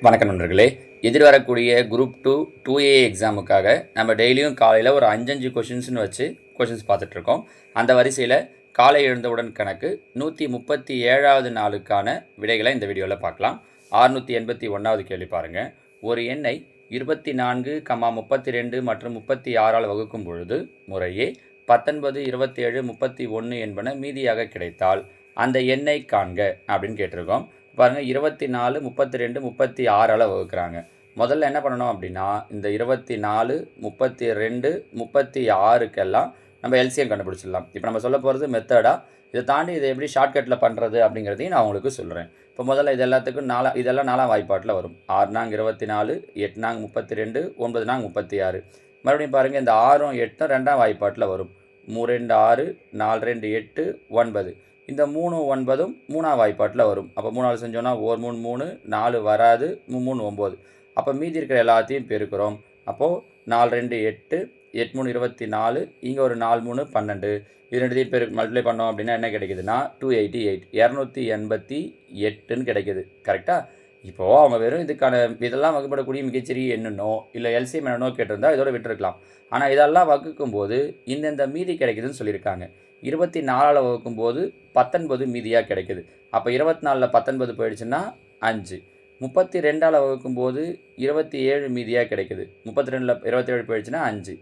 வணக்கம் நண்பர்களே. எதிர்வரக்கூடிய group 2A எக்ஸாமுக்காக நம்ம டெய்லியும் காலையில் ஒரு 5 கொஷின்ஸ்னு வச்சு கொஷின்ஸ் பார்த்துட்ருக்கோம். அந்த வரிசையில் காலை எழுந்தவுடன் கணக்கு 137வது நாளுக்கான விடைகளை இந்த வீடியோவில் பார்க்கலாம். 681வது கேள்வி பாருங்கள். ஒரு எண்ணை 24, 32 மற்றும் 36ஆல் வகுக்கும் பொழுது முறையே 19, 27, 31 என்பன மீதியாக கிடைத்தால் அந்த எண்ணை காண்க அப்படின்னு கேட்டிருக்கோம். பாருங்கள், 24, 32, 36ஆல் வகுக்கிறாங்க. முதல்ல என்ன பண்ணணும் அப்படின்னா, இந்த 24, 32, 36க்கெல்லாம் நம்ம எல்சிஎம் கண்டுபிடிச்சிடலாம். இப்போ நம்ம சொல்ல போகிறது மெத்தடாக. இதை தாண்டி இதை எப்படி ஷார்ட்கட்டில் பண்ணுறது அப்படிங்கிறதையும் நான் உங்களுக்கு சொல்கிறேன். இப்போ முதல்ல இது எல்லாத்துக்கும் இதெல்லாம் 4ஆம் வாய்ப்பாட்டில் வரும். 6 நாங் 24, 8 நாங் 32, 9 நாங் 36. மறுபடியும் பாருங்கள், இந்த 6ம் 8ம் 2ஆம் வாய்ப்பாட்டில் வரும். 3 2 6, 4 2 8, 9. இந்த 3 9ம் 3ஆம் வாய்ப்பாட்டில் வரும். அப்போ 3ஆல் செஞ்சோன்னா 1 3 3, 4 வராது, 3 3 9. அப்போ மீதி இருக்கிற எல்லாத்தையும் பெருக்கிறோம். அப்போது 4 2 8, 8 3 24, இங்கே ஒரு 4 3 12. இது ரெண்டுத்தையும் மல்டிப்ளை பண்ணோம் அப்படின்னா என்ன கிடைக்குதுன்னா 288, 288ன்னு கிடைக்குது. கரெக்டாக? இப்போது அவங்க வெறும் இதெல்லாம் வகுப்படக்கூடிய மிகச்சிறிய எண்ணனோ இல்லை எல்சிஎம் என்னன்னோ கேட்டிருந்தா இதோட விட்டுருக்கலாம். ஆனால் இதெல்லாம் வகுக்கும்போது இந்தந்த மீதி கிடைக்குதுன்னு சொல்லியிருக்காங்க. 24ஆல் வகுக்கும்போது 19 மீதியாக கிடைக்குது. அப்போ 24ல் 19 போயிடுச்சுன்னா 5. 32ஆல் வகுக்கும்போது 27 மீதியாக கிடைக்குது. 32ல் 27 போயிடுச்சுன்னா 5.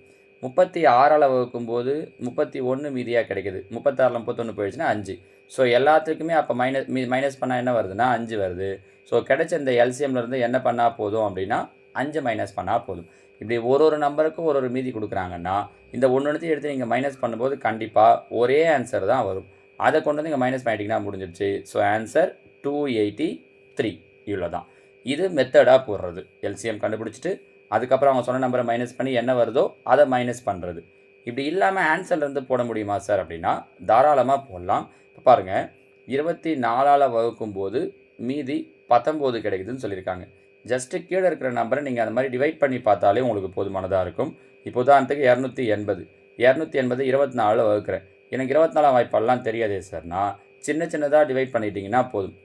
36ஆல் வகுக்கும்போது 31 மீதியாக கிடைக்குது. 36ல் 31 போயிடுச்சுன்னா 5. ஸோ எல்லாத்துக்குமே அப்போ மைனஸ் பண்ணால் என்ன வருதுன்னா 5 வருது. ஸோ கிடைச்ச இந்த எல்சிஎம்லேருந்து என்ன பண்ணால் போதும் அப்படின்னா 5 மைனஸ் பண்ணால் போதும். இப்படி ஒரு நம்பருக்கும் ஒரு மீதி கொடுக்குறாங்கன்னா இந்த ஒன்று எடுத்து நீங்கள் மைனஸ் பண்ணும்போது கண்டிப்பாக ஒரே ஆன்சர் தான் வரும். அதை கொண்டு வந்து நீங்கள் மைனஸ் பண்ணிட்டீங்கன்னா முடிஞ்சிடுச்சு. So answer 283. இவ்வளோ தான். இது மெத்தடாக போடுறது. எல்சிஎம் கண்டுபிடிச்சிட்டு அதுக்கப்புறம் அவங்க சொன்ன நம்பரை மைனஸ் பண்ணி என்ன வருதோ அதை மைனஸ் பண்ணுறது. இப்படி இல்லாமல் ஆன்சர்லேருந்து போட முடியுமா சார் அப்படின்னா தாராளமாக போடலாம். இப்போ பாருங்கள், 24ஆல் வகுக்கும்போது மீதி 19 கிடைக்குதுன்னு சொல்லியிருக்காங்க. ஜஸ்ட்டு கீழே இருக்கிற நம்பரை நீங்கள் அந்த மாதிரி டிவைட் பண்ணி பார்த்தாலே உங்களுக்கு போதுமானதாக இருக்கும். இப்போ உதாரணத்துக்கு 280 24ஆல் வகுக்கிறேன். எனக்கு 24ஆம் வாய்ப்பாடெல்லாம் தெரியாதே சார்னா சின்னதாக டிவைட் பண்ணிட்டீங்கன்னா போதும்.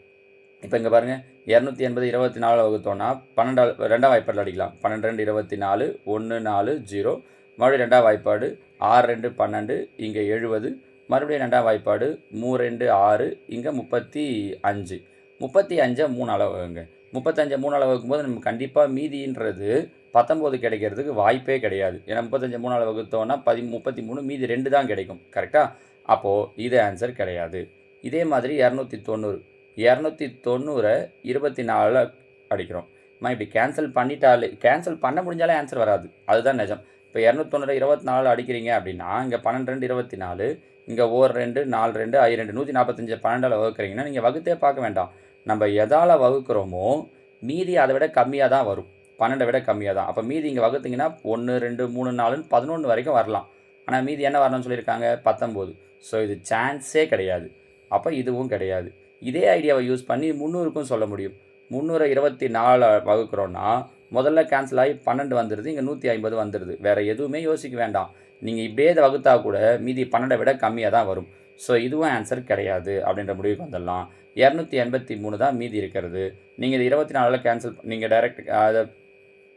இப்போ இங்கே பாருங்கள், 280 24ஆல் வகுத்தோன்னா 2ஆம் வாய்ப்பாடில் அடிக்கலாம். 12 24, 1 4 0. மறுபடியும் 2ஆம் வாய்ப்பாடு 6 2 12, இங்கே 70. மறுபடியும் 2ஆம் வாய்ப்பாடு 3 2 6, இங்கே 35. 35 3ஆல் வகுங்க. 35 3ஆல் வகுக்கும்போது நம்ம கண்டிப்பாக மீதின்றது 19 கிடைக்கிறதுக்கு வாய்ப்பே கிடையாது. ஏன்னா 35 3ஆல் வகுத்தோன்னா 33, மீதி 2 தான் கிடைக்கும். கரெக்டாக? அப்போது இது ஆன்சர் கிடையாது. இதே மாதிரி 290 24 அடிக்கிறோம். இப்படி கேன்சல் பண்ண முடிஞ்சாலே ஆன்சர் வராது. அதுதான் நிஜம். இப்போ 290 24 அடிக்கிறீங்க அப்படின்னா இங்கே 12 2 24, இங்கே 1 2 4 2 I 2 145 12ஆல் வகுக்கிறீங்கன்னா நீங்கள் வகுத்தே பார்க்க வேண்டாம். நம்ம எதால் வகுக்கிறோமோ மீதி அதை விட கம்மியாக தான் வரும். 12 விட கம்மியாக தான். அப்போ மீதி இங்கே வகுத்திங்கன்னா 1 2 3 4 11 வரைக்கும் வரலாம். ஆனால் மீதி என்ன வரணும்னு சொல்லியிருக்காங்க? 19. ஸோ இது சான்ஸே கிடையாது. அப்போ இதுவும் கிடையாது. இதே ஐடியாவை யூஸ் பண்ணி 300க்கும் சொல்ல முடியும். 324 வகுக்கிறோன்னா முதல்ல கேன்சல் ஆகி 12 வந்துடுது, இங்கே 150 வந்துடுது. வேறு எதுவுமே யோசிக்க வேண்டாம். நீங்கள் இப்படியே இதை வகுத்தா கூட மீதி 12 விட கம்மியாக தான் வரும். ஸோ இதுவும் ஆன்சர் கிடையாது அப்படின்ற முடிவுக்கு வந்துடலாம். 283 தான் மீதி இருக்கிறது. நீங்கள் இது 24 கேன்சல் நீங்கள் டைரெக்ட் அதை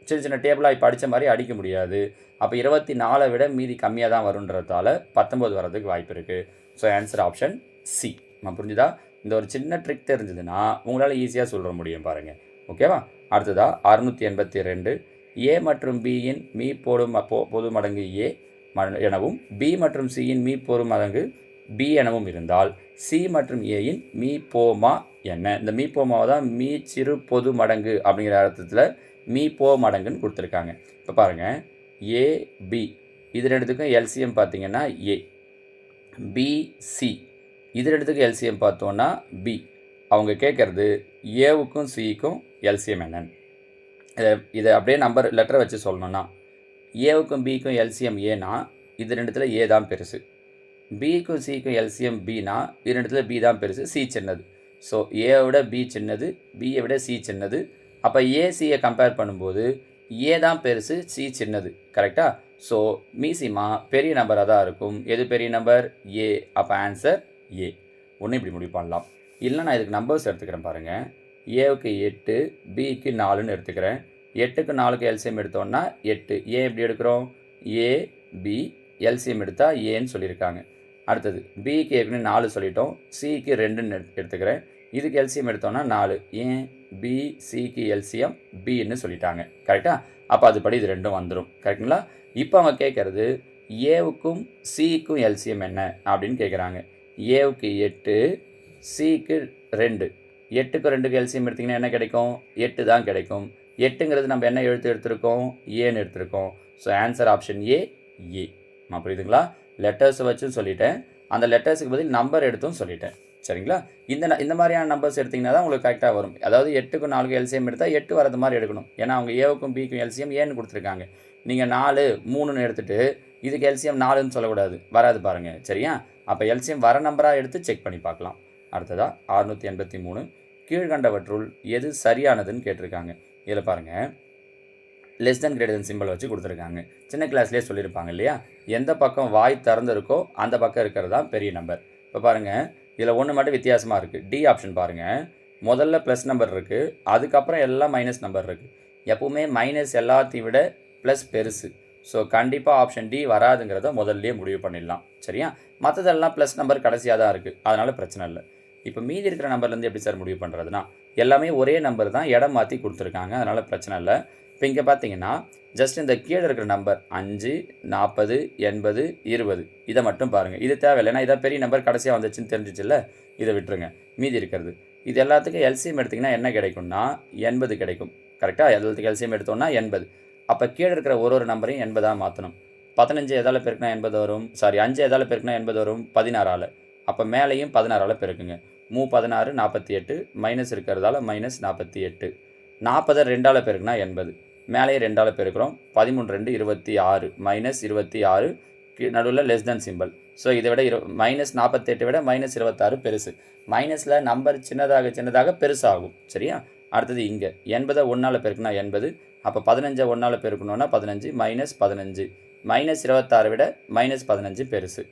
சின்ன டேபிளாக இப்போ அடித்த மாதிரி அடிக்க முடியாது. அப்போ 24 விட மீதி கம்மியாக தான் வருன்றதால 19 வர்றதுக்கு வாய்ப்பு இருக்குது. So answer option C. நான் புரிஞ்சுதா? இந்த ஒரு சின்ன ட்ரிக் தெரிஞ்சதுன்னா உங்களால் ஈஸியாக சொல்ல முடியும் பாருங்கள். ஓகேவா? அடுத்ததாக 682 ஏ மற்றும் பியின் மீ போடும் பொது மடங்கு ஏ எனவும் பி மற்றும் சியின் மீ போடும் மடங்கு பி எனவும் இருந்தால் சி மற்றும் ஏயின் மீ போமா என்ன? இந்த மீ போமாவை தான் மீ சிறு பொது மடங்கு அப்படிங்கிற அர்த்தத்தில் மீ போ மடங்குன்னு கொடுத்துருக்காங்க. இப்போ பாருங்கள், ஏ பி இது ரெண்டுத்துக்கும் எல்சிஎம் பார்த்தீங்கன்னா ஏ, பி சி இது ரெண்டுத்துக்கும் எல்சிஎம் பார்த்தோன்னா பி. அவங்க கேட்குறது ஏவுக்கும் சிக்கும் எல்சிஎம் என்னன்னு. இதை அப்படியே லெட்டரை வச்சு சொல்லணுன்னா ஏவுக்கும் பிக்கும் எல்சிஎம் ஏனா இது ரெண்டுத்தில் ஏ தான் பெருசு. பிக்கும் சிக்கும் எல்சிஎம் பினா இது ரெண்டுத்தில் பி தான் பெருசு, சி சின்னது. ஸோ ஏவை விட பி சின்னது, பியை விட சி சின்னது. அப்போ ஏசியை கம்பேர் பண்ணும்போது ஏ தான் பெருசு, சி சின்னது. கரெக்டாக? ஸோ மீசிமா பெரிய நம்பராக தான் இருக்கும். எது பெரிய நம்பர்? ஏ. அப்போ ஆன்சர் ஏ. ஒன்று இப்படி முடிவு பண்ணலாம். இல்லை நான் இதுக்கு நம்பர்ஸ் எடுத்துக்கிறேன் பாருங்கள். ஏவுக்கு 8, பிக்கு 4ன்னு எடுத்துக்கிறேன். 8க்கு 4க்கு எல்சிஎம் எடுத்தோம்னா 8. ஏன் எப்படி எடுக்கிறோம்? ஏ பி எல்சிஎம் எடுத்தால் ஏன்னு சொல்லியிருக்காங்க. அடுத்தது பிக்கு ஏற்கனவே 4 சொல்லிட்டோம், சிக்கு 2ன்னு எடுத்துக்கிறேன். இதுக்கு எல்சிஎம் எடுத்தோம்னா 4. ஏன்? பி சிக்கு எல்சிஎம் பின்னு சொல்லிட்டாங்க. கரெக்டாக? அப்போ அதுபடி இது ரெண்டும் வந்துடும். கரெக்டுங்களா? இப்போ அவங்க கேட்குறது ஏவுக்கும் சிக்கும் எல்சிஎம் என்ன அப்படின்னு கேட்குறாங்க. ஏவுக்கு 8, சிக்கு 2. 8க்கு 2க்கு எல்சிஎம் எடுத்திங்கன்னா என்ன கிடைக்கும்? 8 தான் கிடைக்கும். 8ங்கிறது நம்ம என்ன எடுத்திருக்கோம்? ஏன்னு எடுத்திருக்கோம். So answer option A. புரியுதுங்களா? லெட்டர்ஸை வச்சும் சொல்லிட்டேன், அந்த லெட்டர்ஸுக்கு பதில் நம்பர் எடுத்தும் சொல்லிட்டேன். சரிங்களா? இந்த மாதிரியான நம்பர்ஸ் எடுத்திங்கன்னா தான் உங்களுக்கு கரெக்டாக வரும். அதாவது 8க்கும் 4க்கும் எல்சிஎம் எடுத்தால் 8 வரது மாதிரி எடுக்கணும். ஏன்னா அவங்க ஏவுக்கும் பிக்கும் எல்சிஎம் ஏன்னு கொடுத்துருக்காங்க. நீங்கள் 4 3ன்னு எடுத்துகிட்டு இதுக்கு எல்சிஎம் 4ன்னு சொல்லக்கூடாது, வராது பாருங்கள். சரியா? அப்போ எல்சிஎம் வர நம்பராக எடுத்து செக் பண்ணி பார்க்கலாம். அடுத்ததாக 683. கீழ்கண்டவற்றுள் எது சரியானதுன்னு கேட்டிருக்காங்க. இதில் பாருங்கள், less than greater than simple வச்சு கொடுத்துருக்காங்க. சின்ன கிளாஸ்லேயே சொல்லியிருப்பாங்க இல்லையா, எந்த பக்கம் வாய் திறந்துருக்கோ அந்த பக்கம் இருக்கிறது தான் பெரிய நம்பர். இப்போ பாருங்கள், இதில் ஒன்று மட்டும் வித்தியாசமாக இருக்குது. டி ஆப்ஷன் பாருங்கள், முதல்ல ப்ளஸ் நம்பர் இருக்குது, அதுக்கப்புறம் எல்லாம் மைனஸ் நம்பர் இருக்குது. எப்போவுமே மைனஸ் எல்லாத்தையும் விட ப்ளஸ் பெருசு. ஸோ கண்டிப்பாக ஆப்ஷன் டி வராதுங்கிறத முதல்லையே முடிவு பண்ணிடலாம். சரியா? மற்றதெல்லாம் ப்ளஸ் நம்பர் கடைசியாக தான் இருக்குது, அதனால் பிரச்சனை இல்லை. இப்போ மீதி இருக்கிற நம்பர்லேருந்து எப்படி சார் முடிவு பண்ணுறதுனா, எல்லாமே ஒரே நம்பர் தான், இடம் மாற்றி கொடுத்துருக்காங்க, அதனால் பிரச்சனை இல்லை. இப்போ இங்கே பார்த்தீங்கன்னா ஜஸ்ட் இந்த கீழே இருக்கிற நம்பர் 5, 40, 80, 20 இதை மட்டும் பாருங்கள். இது தேவையில்லை, ஏன்னா இதை பெரிய நம்பர் கடைசியாக வந்துச்சுன்னு தெரிஞ்சிச்சுல்ல, இதை விட்டுருங்க. மீதி இருக்கிறது இது எல்லாத்துக்கும் எல்சிஎம் எடுத்திங்கன்னா என்ன கிடைக்கும்னா 80 கிடைக்கும். கரெக்டாக? எல்லாத்துக்கும் எல்சிஎம் எடுத்தோம்னா 80. அப்போ கீழே இருக்கிற ஒரு நம்பரையும் 80ஆக மாற்றணும். 15 எதால் பெருக்கினா 80 வரும், 5 எதால் பெருக்கினா 80 வரும், 16ஆல். அப்போ மேலேயும் 16ஆல் பெருக்குங்க. 16 48, மைனஸ் இருக்கிறதால மைனஸ் 48. 40 2ஆல் பெருக்குனா 80, மேலேயே 2ஆல் பெருக்கிறோம். 13 2 26, மைனஸ் 26, நடுவில் லெஸ் தென் சிம்பிள். ஸோ இதை விட மைனஸ் 48 விட மைனஸ் 26 பெருசு. மைனஸில் நம்பர் சின்னதாக பெருசாகும். சரியா? அடுத்தது இங்கே 80 1ஆல் பெருக்குனா 80, அப்போ 15 1ஆல் பெருக்கணுன்னா 15, மைனஸ் 15, மைனஸ் 26 விட மைனஸ் 15 பெருசு.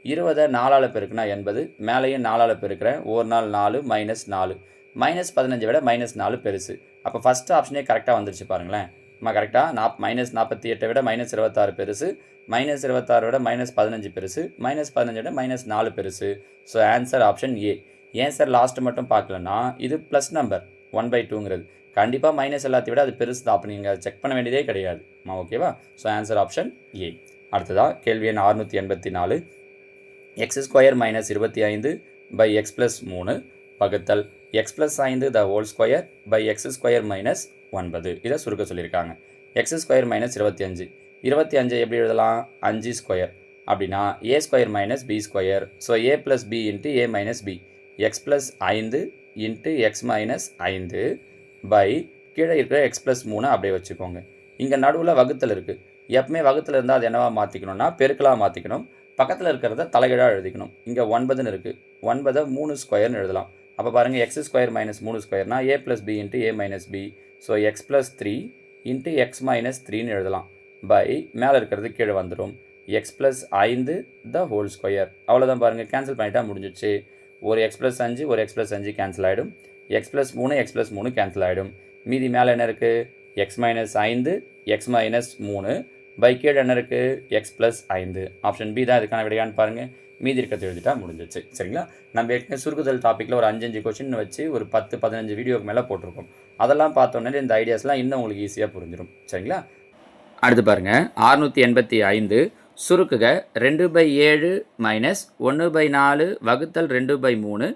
20 4ஆல் பெருக்குனா 80, மேலேயும் 4ஆல் பெருக்கிறேன், ஒரு நாள் 4, மைனஸ் 4, மைனஸ் 15 விட மைனஸ் 4 பெருசு. அப்போ ஃபஸ்ட்டு ஆப்ஷனே கரெக்டாக வந்துருச்சு பாருங்களேன். கரெக்டாக மைனஸ் 48 விட மைனஸ் 26 பெருசு, மைனஸ் 26 விட மைனஸ் 15 பெருசு, மைனஸ் 15 விட மைனஸ் 4 பெருசு. So answer option A. ஏன் சார் லாஸ்ட்டு மட்டும் பார்க்கலன்னா, இது ப்ளஸ் நம்பர் 1/2ங்கிறது கண்டிப்பாக மைனஸ் எல்லாத்தையும் விட அது பெருசு தான். அப்போ நீங்கள் செக் பண்ண வேண்டியதே கிடையாது. ஓகேவா? So answer option A. அடுத்ததாக கேள்வி எண் 684. x² minus 25 by X plus 3 வகுத்தல் x plus 5 the whole square by x² minus 9. இதை சுருக்க சொல்லியிருக்காங்க. x² மைனஸ் 25, 25 எப்படி எழுதலாம்? 5² அப்படின்னா a² minus b². So a plus b into a minus b, x plus 5 into x minus 5 by கீழே இருக்கிற X plus 3 அப்படியே வச்சுக்கோங்க. இங்கே நடுவில் வகுத்தல் இருக்குது. எப்பவுமே வகுத்தில் இருந்தால் அது என்னவா மாற்றிக்கணும்னா பெருக்கலாக மாற்றிக்கணும். பக்கத்தில் இருக்கிறத தலைகீழாக எழுதிக்கணும். இங்கே 9ன்னு இருக்குது, 9 3² எழுதலாம். அப்போ பாருங்கள், x² minus 3² a plus b into a minus b. So x plus 3 into x minus 3ன்னு எழுதலாம். பை மேலே இருக்கிறது கீழே வந்துடும், x plus 5 the whole square. அவ்வளோதான் பாருங்கள், கேன்சல் பண்ணிட்டா முடிஞ்சிச்சு. ஒரு எக்ஸ் ப்ளஸ் 5 ஒரு எக்ஸ் ப்ளஸ் 5 கேன்சல் ஆகிடும். X plus 3 x plus 3 cancel ஆகிடும். மீதி மேலே என்ன இருக்குது? X minus 5 x minus 3 by கீழே என்ன இருக்குது? X plus 5. ஆப்ஷன் பி தான் இதுக்கான விடையான்னு பாருங்கள். மீதி இருக்கிறது எழுதிட்டா முடிஞ்சிச்சு. சரிங்களா? நம்ம ஏற்கனவே சுருக்குதல் டாப்பிக்கில் ஒரு 5 கொஷின் வச்சு ஒரு 10-15 வீடியோக்கு மேலே போட்டிருக்கோம். அதெல்லாம் பார்த்தோன்னே இந்த ஐடியாஸ்லாம் இன்னும் உங்களுக்கு ஈஸியாக புரிஞ்சிடும். சரிங்களா? அடுத்து பாருங்கள், 685. சுருக்குக 2/7 மைனஸ் 1/4 வகுத்தல் 2/3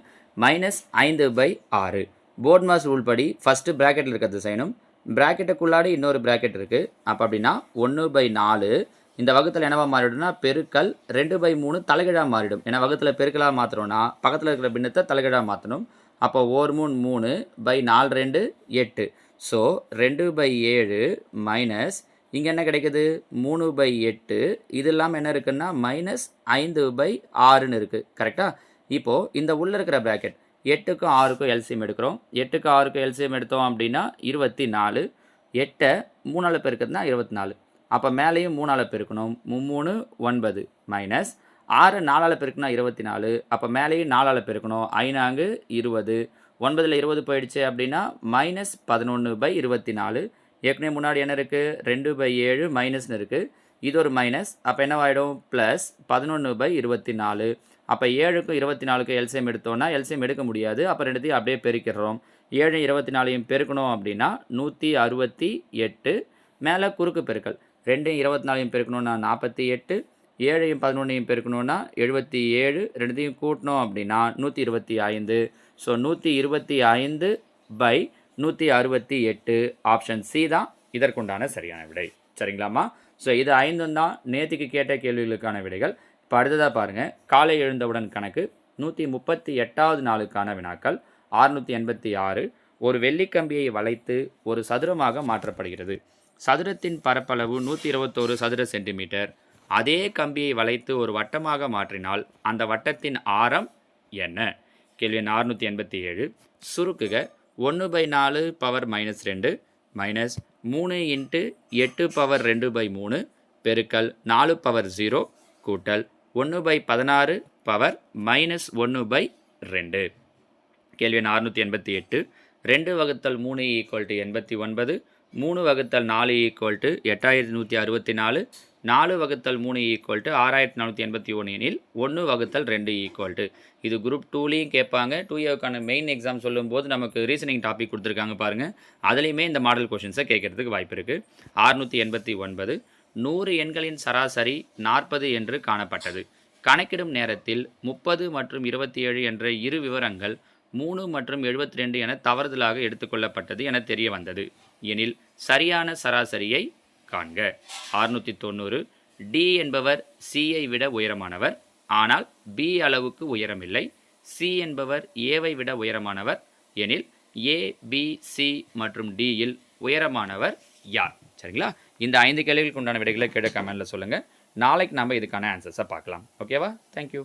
மைனஸ் 5/6. போர்ட் மாஸ் ரூல் படி ஃபஸ்ட்டு ப்ராக்கெட்டில் இருக்கிறது செய்யணும். ப்ராக்கெட்டுக்குள்ளாடி இன்னொரு ப்ராக்கெட் இருக்குது. அப்போ அப்படின்னா 1/4 இந்த வகுத்தில் என்னவா மாறிடும்னா பெருக்கல் 2/3 தலைகீழாக மாறிடும். ஏன்னா வகுத்தில் பெருக்கலாக மாற்றுறோன்னா பக்கத்தில் இருக்கிற பின்னத்தை தலைகீழாக மாற்றணும். அப்போ 1 3 பை 4 2 8. ஸோ 2/7 மைனஸ் இங்கே என்ன கிடைக்குது? 3/8. இது இல்லாமல் என்ன இருக்குன்னா மைனஸ் 5/6ன்னு இருக்குது. கரெக்டாக? இப்போது இந்த உள்ளே இருக்கிற ப்ராக்கெட் 8க்கும் 6க்கும் எல்சிஎம் எடுக்கிறோம். 8க்கு 6க்கு எல்சிஎம் எடுத்தோம் அப்படின்னா 24. 8 3ஆல் பெருக்கிறதுனா 24. அப்போ மேலேயும் 3ஆல் பெருக்கணும். 3 9 மைனஸ் 6 4ஆல் பெருக்குனா 24. அப்போ மேலேயும் 4ஆல் பெருக்கணும். 5 20 9ல் 20 போயிடுச்சு அப்படின்னா -11/24. ஏற்கனவே முன்னாடி என்ன இருக்குது 2/7 மைனஸ்னு இருக்குது. இது ஒரு மைனஸ். அப்போ என்னவாயிடும் ப்ளஸ் 11/24. அப்போ 7க்கும் 24க்கும் எல்சிஎம் எடுத்தோன்னா எல்சிஎம் எடுக்க முடியாது. அப்போ ரெண்டுத்தையும் அப்படியே பெருக்கிடுறோம். 7 24 பெருக்கணும் அப்படின்னா 168. மேலே குறுக்கு பெருக்கல் 2 24 பெருக்கணும்னா 48. 7 11 பெருக்கணும்னா 77. ரெண்டுத்தையும் கூட்டணும் அப்படின்னா 125. ஸோ 125/168. ஆப்ஷன் சி தான் இதற்குண்டான சரியான விடை. சரிங்களாம்மா? ஸோ இது 5 தான் நேற்றுக்கு கேட்ட கேள்விகளுக்கான விடைகள். இப்போ அடுத்ததாக பாருங்கள், காலை எழுந்தவுடன் கணக்கு 138வது நாளுக்கான வினாக்கள். 686. ஒரு வெள்ளிக்கம்பியை வளைத்து ஒரு சதுரமாக மாற்றப்படுகிறது. சதுரத்தின் பரப்பளவு 121 சதுர சென்டிமீட்டர். அதே கம்பியை வளைத்து ஒரு வட்டமாக மாற்றினால் அந்த வட்டத்தின் ஆரம் என்ன? கேள்வி எண் 687. சுருக்குக 1/4 பவர் -2 மைனஸ் 3 × 8 பவர் 2/3 பெருக்கல் 4 பவர் 0 கூட்டல் 1/16 பவர் -1/2. கேள்வி எண் 688. 2 வகுத்தல் 3 = 89. 3 வகுத்தல் 4 = 8164. 4 வகுத்தல் 3 = 6481 எனில் 1 வகுத்தல் 2 இது குரூப் 2லையும் கேட்பாங்க. 2ஏவுக்கான மெயின் எக்ஸாம் சொல்லும்போது நமக்கு ரீசனிங் டாபிக் கொடுத்துருக்காங்க பாருங்கள். அதுலேயுமே இந்த மாடல் கொஷின்ஸை கேட்குறதுக்கு வாய்ப்பு இருக்குது. 689. 100 எண்களின் சராசரி 40 என்று காணப்பட்டது. கணக்கிடும் நேரத்தில் 30 மற்றும் 27 என்ற இரு விவரங்கள் 3 மற்றும் 72 என தவறுதலாக எடுத்துக்கொள்ளப்பட்டது என தெரிய வந்தது எனில் சரியான சராசரியை காண்க. 690. டி என்பவர் சியை விட உயரமானவர், ஆனால் பி அளவுக்கு உயரமில்லை. சி என்பவர் ஏவை விட உயரமானவர் எனில் ஏ, பி, சி மற்றும் டியில் உயரமானவர் யார்? சரிங்களா? இந்த 5 கேள்விகளுக்கு உண்டான விடைகளை கீழே கமெண்ட்டில் சொல்லுங்கள். நாளைக்கு நம்ம இதுக்கான ஆன்சர்ஸை பார்க்கலாம். ஓகேவா? தேங்க்யூ.